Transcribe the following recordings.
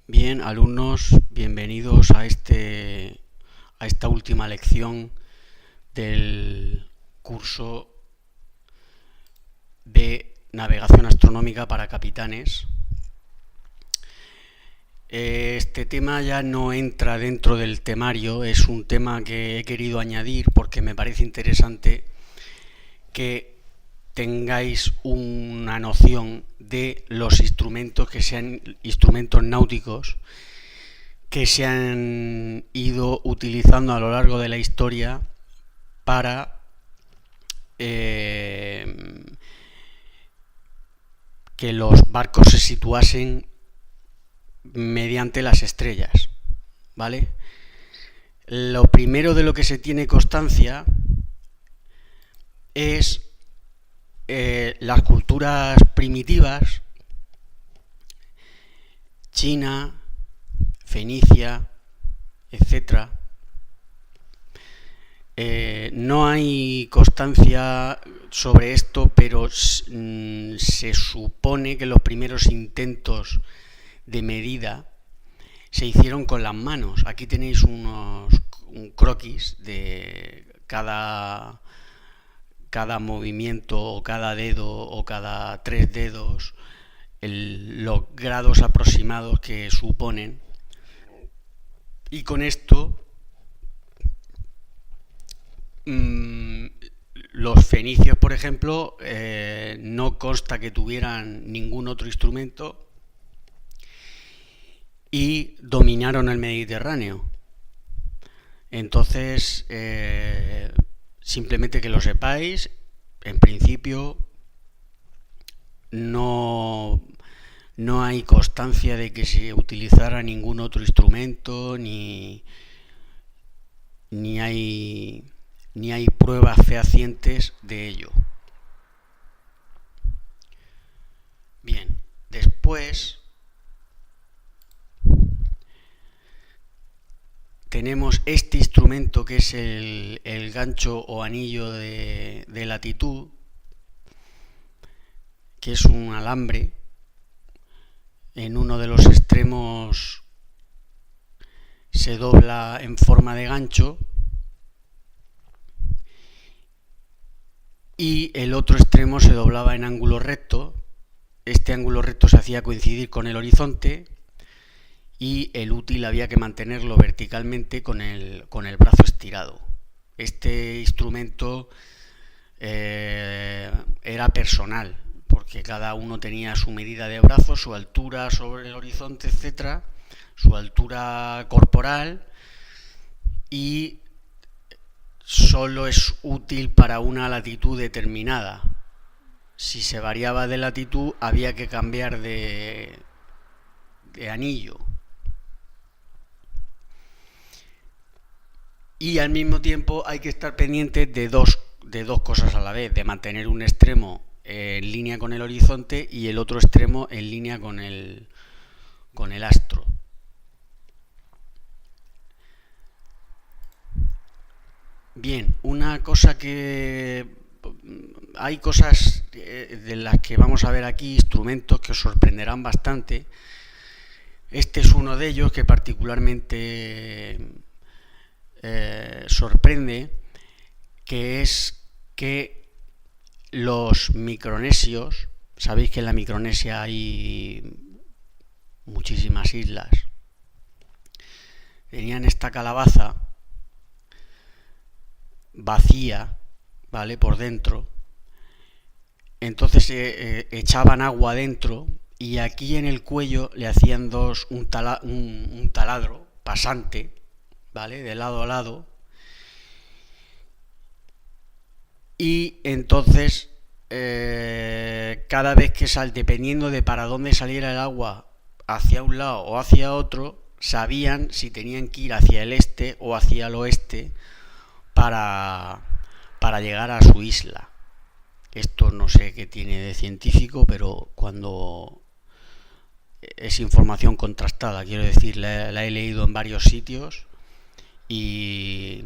Bien, alumnos, bienvenidos a esta última lección del curso de navegación astronómica para capitanes. Este tema ya no entra dentro del temario, es un tema que he querido añadir porque me parece interesante que tengáis una noción de los instrumentos que sean instrumentos náuticos que se han ido utilizando a lo largo de la historia para que los barcos se situasen mediante las estrellas, ¿vale? Lo primero de lo que se tiene constancia es las culturas primitivas, China, Fenicia, etc. No hay constancia sobre esto, pero se supone que los primeros intentos de medida se hicieron con las manos. Aquí tenéis un croquis de cada movimiento o cada dedo o cada 3 dedos, los grados aproximados que suponen, y con esto los fenicios, por ejemplo, no consta que tuvieran ningún otro instrumento y dominaron el Mediterráneo. Entonces, simplemente que lo sepáis, en principio no hay constancia de que se utilizara ningún otro instrumento, ni hay pruebas fehacientes de ello. Bien, después tenemos este instrumento que es el gancho o anillo de latitud, que es un alambre. En uno de los extremos se dobla en forma de gancho y el otro extremo se doblaba en ángulo recto. Este ángulo recto se hacía coincidir con el horizonte y el útil había que mantenerlo verticalmente con el brazo estirado. Este instrumento era personal, porque cada uno tenía su medida de brazo, su altura sobre el horizonte, etcétera, su altura corporal, y solo es útil para una latitud determinada. Si se variaba de latitud había que cambiar de anillo. Y al mismo tiempo hay que estar pendiente de dos cosas a la vez, de mantener un extremo en línea con el horizonte y el otro extremo en línea con el astro. Bien, una cosa que hay cosas de las que vamos a ver aquí, instrumentos que os sorprenderán bastante. Este es uno de ellos que particularmente sorprende, que es que los micronesios, sabéis que en la Micronesia hay muchísimas islas, tenían esta calabaza vacía, ¿vale?, por dentro. Entonces echaban agua dentro y aquí en el cuello le hacían un taladro pasante, ¿vale?, de lado a lado, y entonces cada vez que dependiendo de para dónde saliera el agua, hacia un lado o hacia otro, sabían si tenían que ir hacia el este o hacia el oeste para llegar a su isla. Esto no sé qué tiene de científico, pero cuando es información contrastada, quiero decir, la he leído en varios sitios, y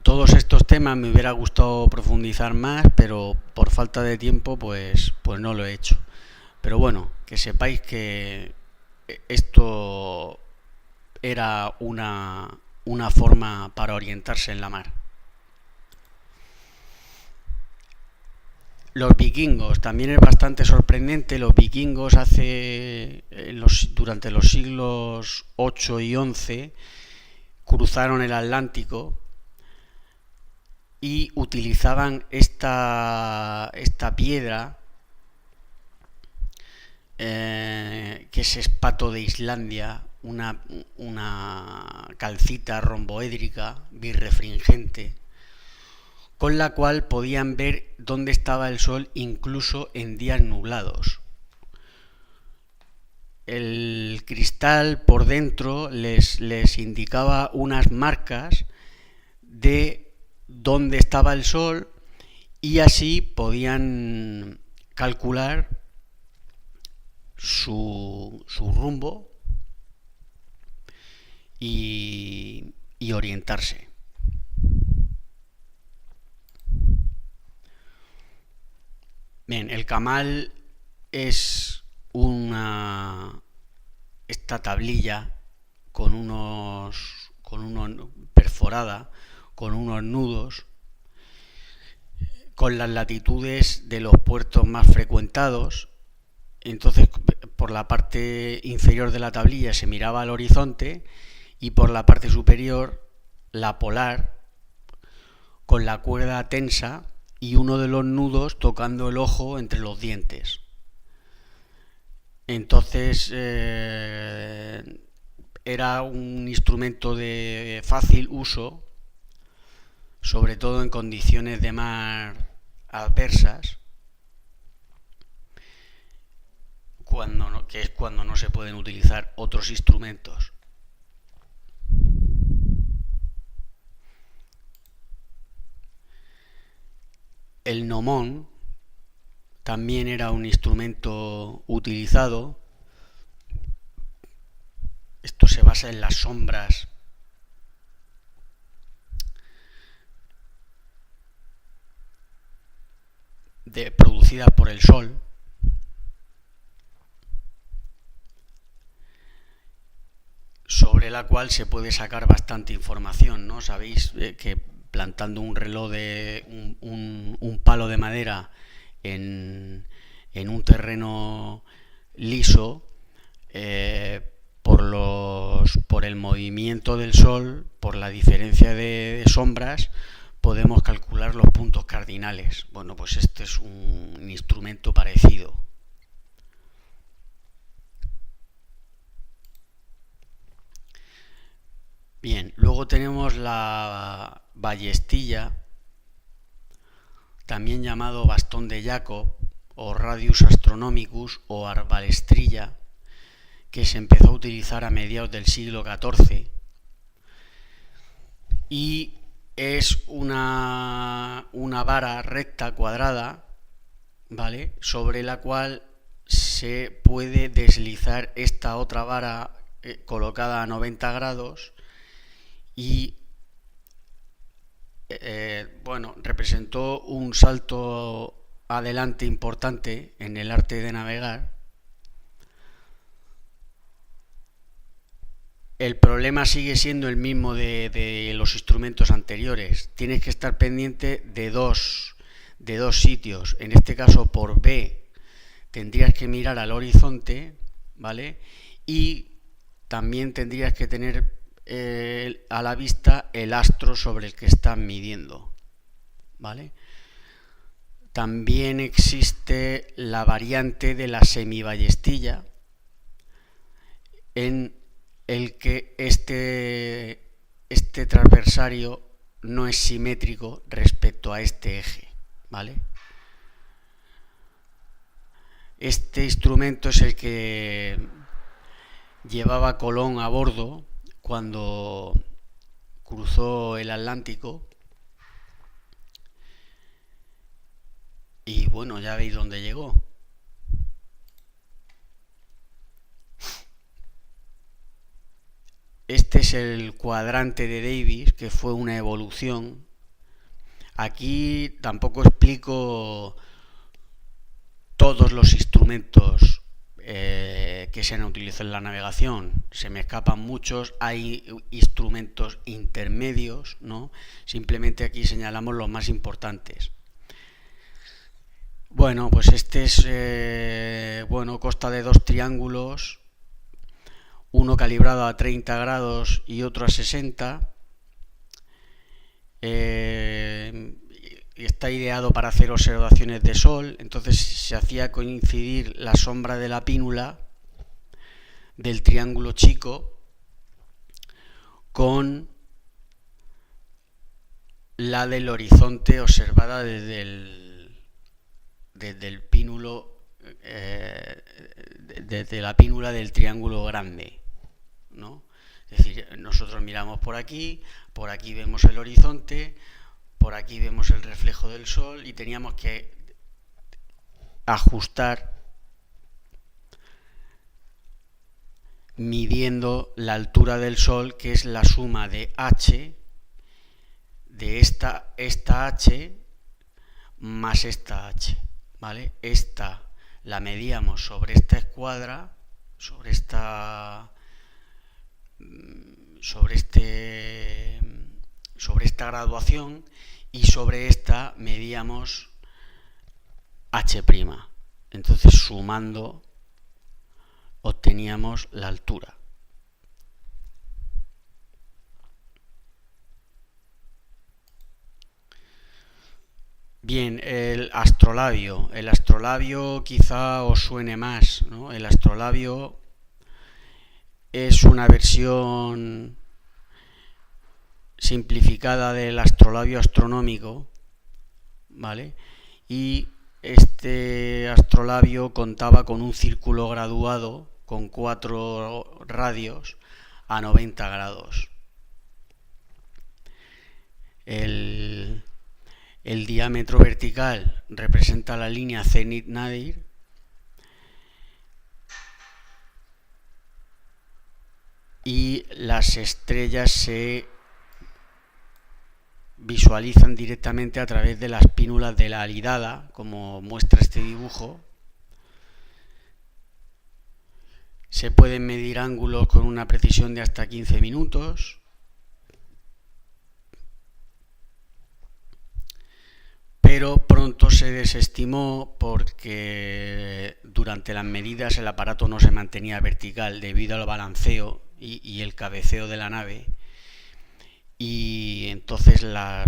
todos estos temas me hubiera gustado profundizar más, pero por falta de tiempo pues no lo he hecho. Pero bueno, que sepáis que esto era una forma para orientarse en la mar. Los vikingos, también es bastante sorprendente. Los vikingos durante los siglos 8 y 11 cruzaron el Atlántico y utilizaban esta piedra, que es espato de Islandia, una calcita romboédrica birrefringente, con la cual podían ver dónde estaba el sol incluso en días nublados. El cristal por dentro les indicaba unas marcas de dónde estaba el sol y así podían calcular su rumbo y orientarse. Bien, el camal es esta tablilla con unos perforada con unos nudos con las latitudes de los puertos más frecuentados. Entonces, por la parte inferior de la tablilla se miraba al horizonte y por la parte superior la polar con la cuerda tensa y uno de los nudos tocando el ojo entre los dientes. Entonces era un instrumento de fácil uso, sobre todo en condiciones de mar adversas, que es cuando no se pueden utilizar otros instrumentos. El gnomón también era un instrumento utilizado. Esto se basa en las sombras producidas por el sol. Sobre la cual se puede sacar bastante información, ¿no? Sabéis que plantando un reloj de un palo de madera en un terreno liso, por el movimiento del sol, por la diferencia de sombras, podemos calcular los puntos cardinales. Bueno, pues este es un instrumento parecido. Bien, luego tenemos la ballestilla, también llamado bastón de Jacob o radius astronomicus o arbalestrilla, que se empezó a utilizar a mediados del siglo XIV y es una vara recta cuadrada, ¿vale?, sobre la cual se puede deslizar esta otra vara colocada a 90 grados y representó un salto adelante importante en el arte de navegar. El problema sigue siendo el mismo de los instrumentos anteriores. Tienes que estar pendiente de dos sitios. En este caso, por B, tendrías que mirar al horizonte, ¿vale? Y también tendrías que tener a la vista el astro sobre el que estás midiendo, ¿vale? También existe la variante de la semiballestilla, en el que este transversario no es simétrico respecto a este eje, ¿vale? Este instrumento es el que llevaba Colón a bordo cuando cruzó el Atlántico. Y bueno, ya veis dónde llegó. Este es el cuadrante de Davis, que fue una evolución. Aquí tampoco explico todos los instrumentos que se han utilizado en la navegación. Se me escapan muchos, hay instrumentos intermedios, ¿no? Simplemente aquí señalamos los más importantes. Bueno, pues este es, consta de dos triángulos, uno calibrado a 30 grados y otro a 60. Está ideado para hacer observaciones de sol, entonces se hacía coincidir la sombra de la pínula del triángulo chico con la del horizonte observada desde el pínulo, desde la pínula del triángulo grande, ¿no? Es decir, nosotros miramos por aquí vemos el horizonte, por aquí vemos el reflejo del sol y teníamos que ajustar midiendo la altura del sol, que es la suma de h, de esta h más esta h, ¿vale? Esta la medíamos sobre esta escuadra, sobre esta graduación, y sobre esta medíamos h'. Entonces, sumando, obteníamos la altura. Bien, el astrolabio. El astrolabio quizá os suene más, ¿no? El astrolabio es una versión simplificada del astrolabio astronómico, ¿vale? Y este astrolabio contaba con un círculo graduado con 4 radios a 90 grados. El diámetro vertical representa la línea cenit-nadir y las estrellas se visualizan directamente a través de las pínulas de la alidada, como muestra este dibujo. Se pueden medir ángulos con una precisión de hasta 15 minutos. Pero pronto se desestimó porque durante las medidas el aparato no se mantenía vertical debido al balanceo y el cabeceo de la nave, y entonces las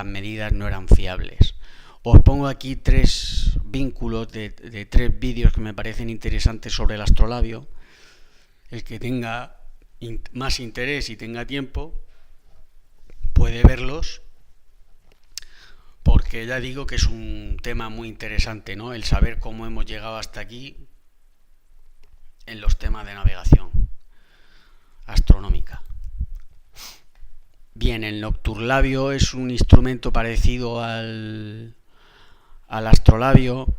medidas no eran fiables. Os pongo aquí 3 vínculos de 3 vídeos que me parecen interesantes sobre el astrolabio. El que tenga más interés y tenga tiempo puede verlos, porque ya digo que es un tema muy interesante, ¿no? El saber cómo hemos llegado hasta aquí en los temas de navegación astronómica. Bien, el nocturlabio es un instrumento parecido al astrolabio.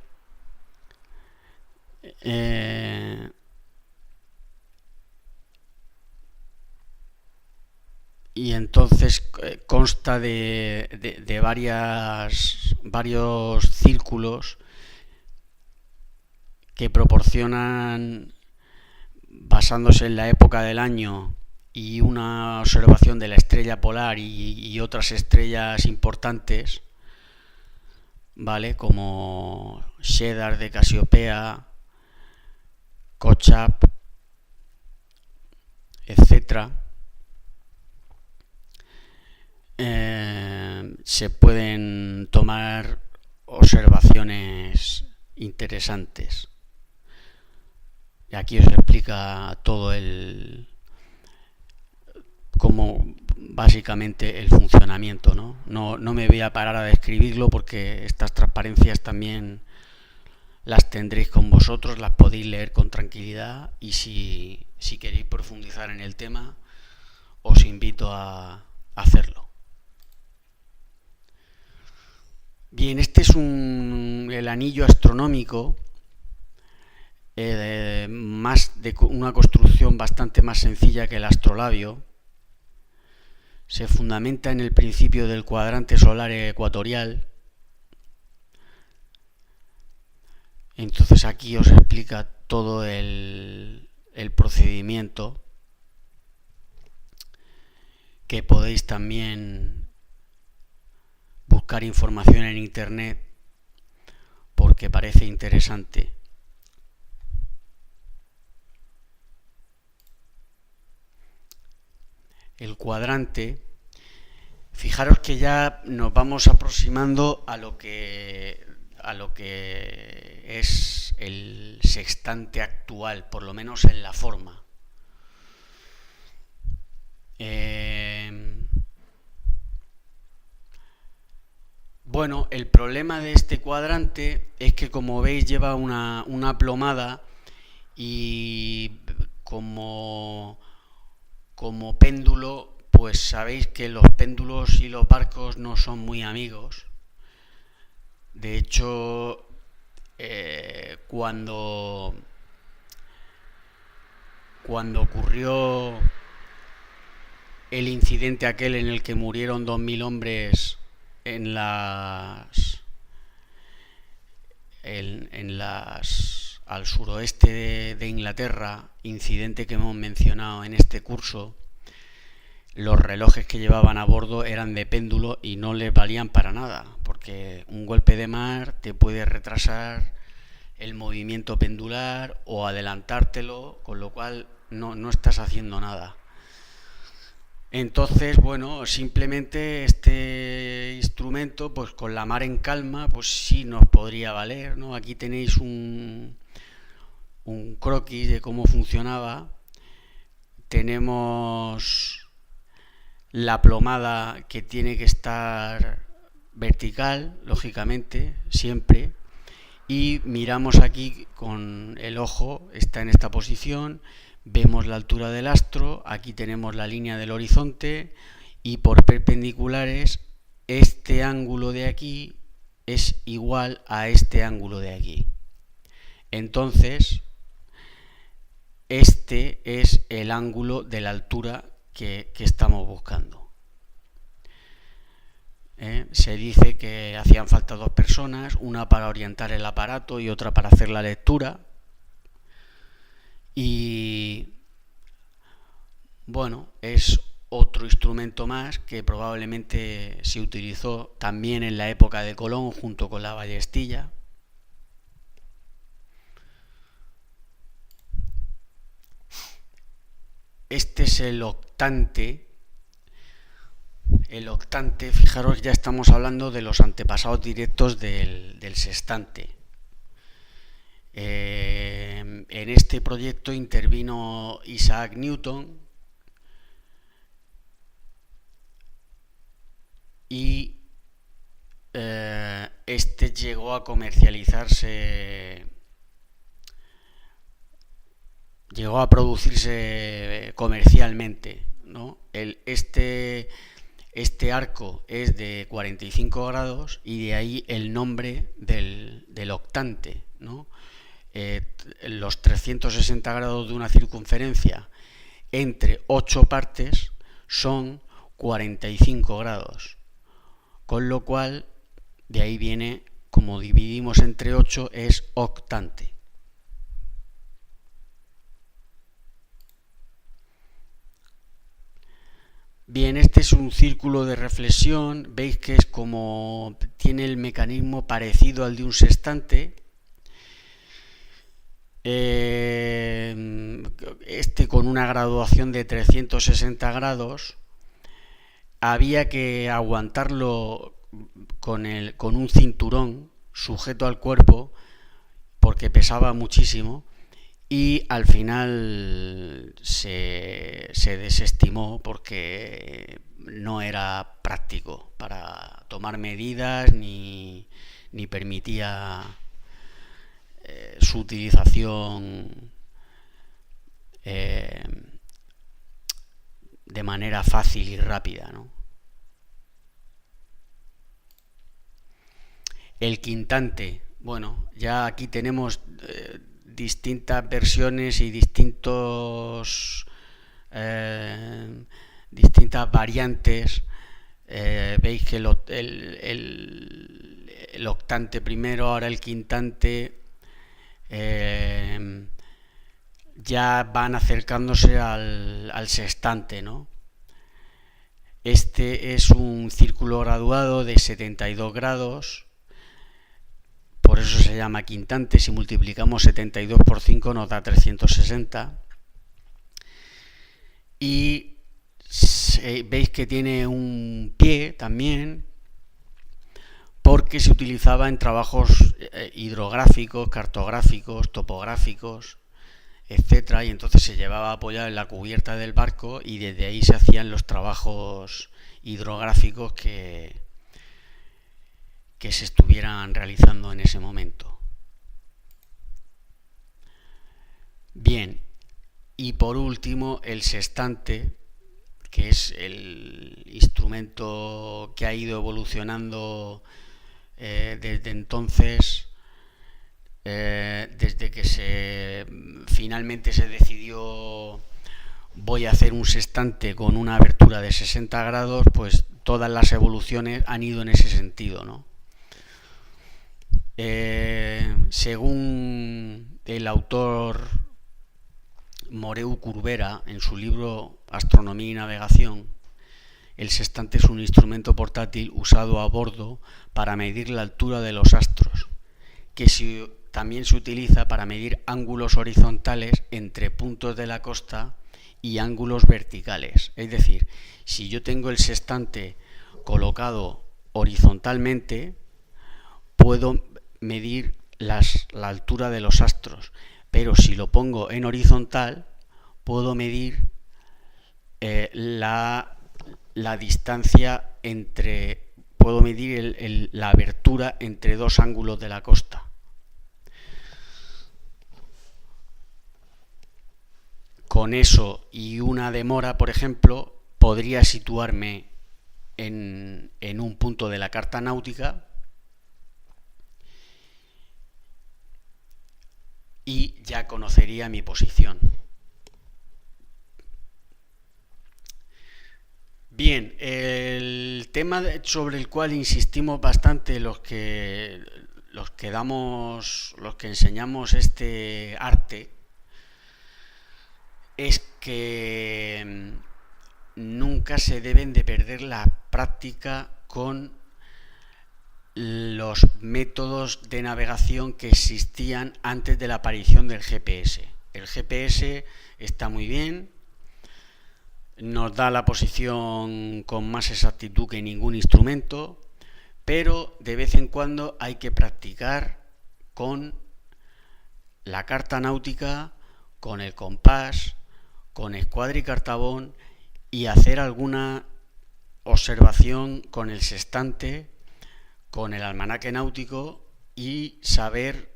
Y entonces consta de varios círculos que proporcionan, basándose en la época del año y una observación de la estrella polar y otras estrellas importantes, ¿vale? Como Shedar de Casiopea, Kochab, etcétera. Se pueden tomar observaciones interesantes. Y aquí os explica todo cómo básicamente el funcionamiento, ¿no? No me voy a parar a describirlo porque estas transparencias también las tendréis con vosotros, las podéis leer con tranquilidad, y si queréis profundizar en el tema os invito a hacerlo. Bien, este es el anillo astronómico, más de una construcción bastante más sencilla que el astrolabio. Se fundamenta en el principio del cuadrante solar ecuatorial. Entonces aquí os explica todo el el procedimiento, que podéis también buscar información en internet porque parece interesante. El cuadrante, fijaros que ya nos vamos aproximando a lo que es el sextante actual, por lo menos en la forma. Bueno, el problema de este cuadrante es que, como veis, lleva una plomada y como péndulo, pues sabéis que los péndulos y los barcos no son muy amigos. De hecho, cuando ocurrió el incidente aquel en el que murieron 2000 hombres al suroeste de Inglaterra, incidente que hemos mencionado en este curso, los relojes que llevaban a bordo eran de péndulo y no les valían para nada, porque un golpe de mar te puede retrasar el movimiento pendular o adelantártelo, con lo cual no estás haciendo nada. Entonces, bueno, simplemente este instrumento, pues con la mar en calma, pues sí nos podría valer, ¿no? Aquí tenéis un croquis de cómo funcionaba. Tenemos la plomada, que tiene que estar vertical, lógicamente, siempre. Y miramos aquí con el ojo, está en esta posición. Vemos la altura del astro, aquí tenemos la línea del horizonte y por perpendiculares este ángulo de aquí es igual a este ángulo de aquí. Entonces, este es el ángulo de la altura que estamos buscando. Se dice que hacían falta 2 personas, una para orientar el aparato y otra para hacer la lectura. Y bueno, es otro instrumento más que probablemente se utilizó también en la época de Colón junto con la ballestilla. Este es el octante. El octante, fijaros, ya estamos hablando de los antepasados directos del sextante. En este proyecto intervino Isaac Newton y este llegó a comercializarse, llegó a producirse comercialmente, ¿no? Este arco es de 45 grados y de ahí el nombre del octante, ¿no? Los 360 grados de una circunferencia entre 8 partes son 45 grados, con lo cual de ahí viene, como dividimos entre 8, es octante. Bien, este es un círculo de reflexión, veis que es como tiene el mecanismo parecido al de un sextante. Este con una graduación de 360 grados, había que aguantarlo con un cinturón sujeto al cuerpo porque pesaba muchísimo y al final se desestimó porque no era práctico para tomar medidas ni permitía su utilización de manera fácil y rápida, ¿no? El quintante, bueno, ya aquí tenemos distintas versiones y distintas variantes. Veis que el octante primero, ahora el quintante. ya van acercándose al sextante, ¿no? Este es un círculo graduado de 72 grados, por eso se llama quintante. Si multiplicamos 72 por 5 nos da 360. Y veis que tiene un pie también, porque se utilizaba en trabajos hidrográficos, cartográficos, topográficos, etcétera, y entonces se llevaba apoyado en la cubierta del barco y desde ahí se hacían los trabajos hidrográficos que se estuvieran realizando en ese momento. Bien, y por último el sextante, que es el instrumento que ha ido evolucionando desde entonces, desde que finalmente se decidió voy a hacer un sextante con una abertura de 60 grados, pues todas las evoluciones han ido en ese sentido, ¿no? Según el autor Moreu Curbera, en su libro Astronomía y Navegación, el sextante es un instrumento portátil usado a bordo para medir la altura de los astros, que también se utiliza para medir ángulos horizontales entre puntos de la costa y ángulos verticales. Es decir, si yo tengo el sextante colocado horizontalmente, puedo medir la altura de los astros, pero si lo pongo en horizontal, puedo medir la distancia puedo medir la abertura entre dos ángulos de la costa. Con eso y una demora, por ejemplo, podría situarme en un punto de la carta náutica y ya conocería mi posición. Bien, el tema sobre el cual insistimos bastante los que enseñamos este arte es que nunca se deben de perder la práctica con los métodos de navegación que existían antes de la aparición del GPS. El GPS está muy bien, nos da la posición con más exactitud que ningún instrumento, pero de vez en cuando hay que practicar con la carta náutica, con el compás, con escuadra y cartabón, y hacer alguna observación con el sextante, con el almanaque náutico, y saber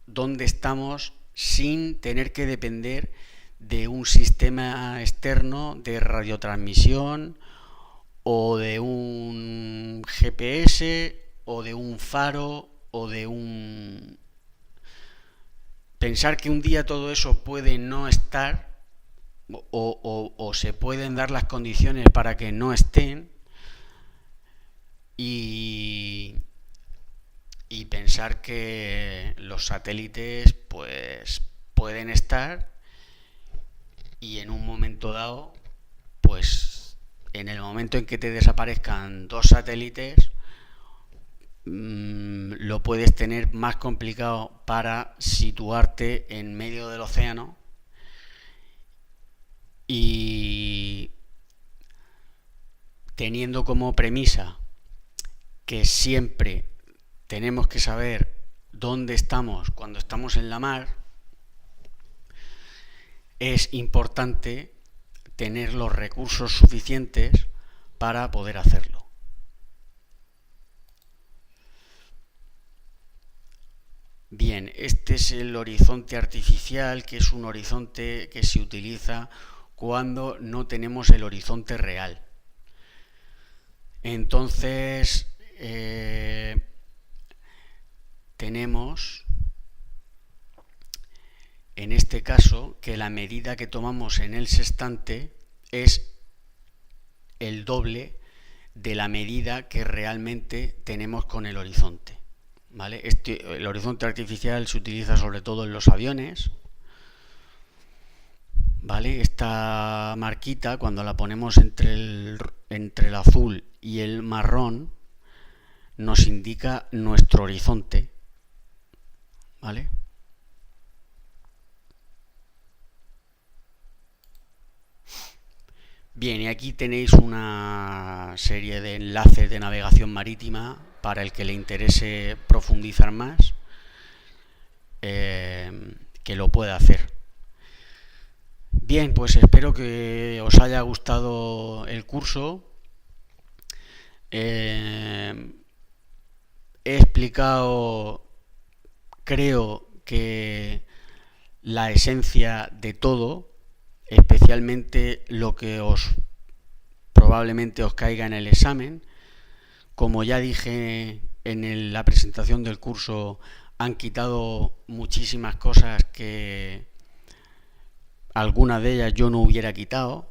dónde estamos sin tener que depender de un sistema externo de radiotransmisión o de un GPS o de un faro o de un... Pensar que un día todo eso puede no estar o se pueden dar las condiciones para que no estén, y pensar que los satélites pues pueden estar y en un momento dado, pues en el momento en que te desaparezcan dos satélites, lo puedes tener más complicado para situarte en medio del océano y teniendo como premisa que siempre tenemos que saber dónde estamos cuando estamos en la mar, es importante tener los recursos suficientes para poder hacerlo. Bien, este es el horizonte artificial, que es un horizonte que se utiliza cuando no tenemos el horizonte real. Entonces, tenemos, en este caso, que la medida que tomamos en el sextante es el doble de la medida que realmente tenemos con el horizonte, ¿vale? El horizonte artificial se utiliza sobre todo en los aviones, ¿vale? Esta marquita, cuando la ponemos entre el azul y el marrón, nos indica nuestro horizonte, ¿vale? Bien, y aquí tenéis una serie de enlaces de navegación marítima para el que le interese profundizar más, que lo pueda hacer. Bien, pues espero que os haya gustado el curso. He explicado, creo que la esencia de todo, especialmente lo que probablemente os caiga en el examen. Como ya dije en la presentación del curso, han quitado muchísimas cosas que algunas de ellas yo no hubiera quitado.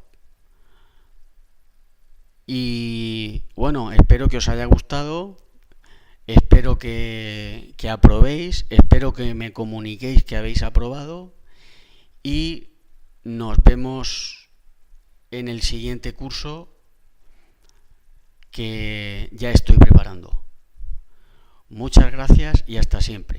Y bueno, espero que os haya gustado, espero que aprobéis, espero que me comuniquéis que habéis aprobado y nos vemos en el siguiente curso que ya estoy preparando. Muchas gracias y hasta siempre.